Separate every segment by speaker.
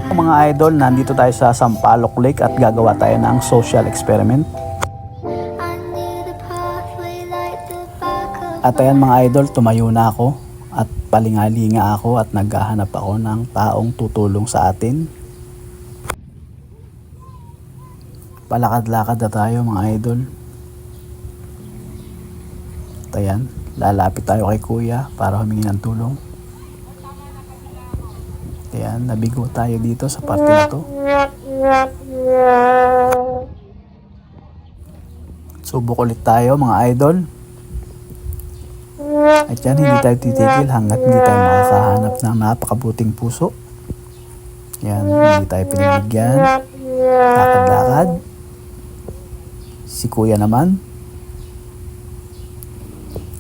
Speaker 1: Mga idol, nandito tayo sa Sampaloc Lake at gagawa tayo ng social experiment. At ayan mga idol, tumayo na ako at palingalinga ako at naghahanap ako ng taong tutulong sa atin. Palakad-lakad na tayo mga idol. At ayan, lalapit tayo kay kuya para humingi ng tulong. Ayan, nabigo tayo dito sa parte na to. Subok ulit tayo mga idol. At yan, hindi tayo titigil hanggat hindi tayo makakahanap ng napakabuting puso. Yan, hindi tayo pinagbigyan. Lakad-lakad. Si kuya naman.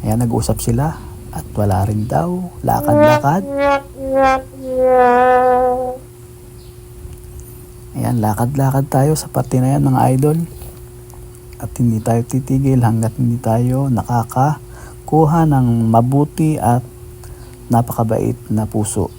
Speaker 1: Ayan, nag-usap sila. At wala rin daw. Lakad-lakad. Ayan, lakad-lakad tayo sa parte na yan mga idol. At hindi tayo titigil hanggat hindi tayo nakakakuha ng mabuti at napakabait na puso.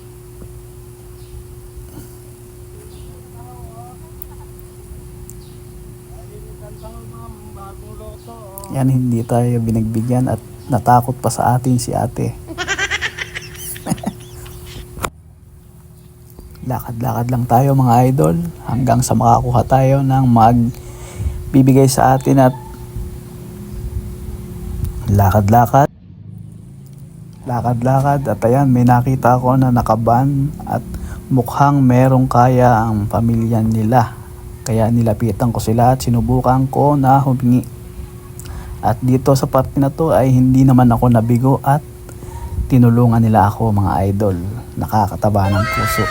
Speaker 1: Yan, hindi tayo binagbigyan at natakot pa sa atin si ate. Lakad-lakad lang tayo mga idol hanggang sa makakuha tayo ng magbibigay sa atin at lakad-lakad. Lakad-lakad at ayan, may nakita ako na nakaban at mukhang merong kaya ang pamilya nila. Kaya nilapitan ko sila at sinubukan ko na humingi. At dito sa parte na to ay hindi naman ako nabigo at tinulungan nila ako mga idol. Nakakataba ng puso.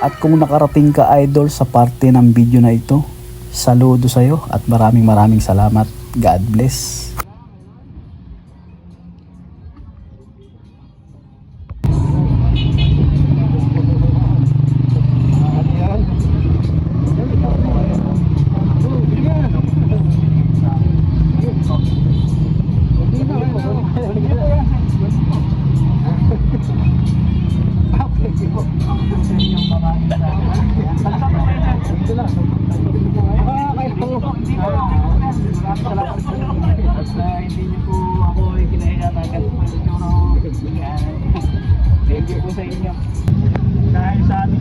Speaker 1: At kung nakarating ka idol sa parte ng video na ito, saludo sa'yo at maraming salamat. God bless.
Speaker 2: Hindi niyo po ako kinahihatagan. Thank you po sa inyo. Dahil sa amin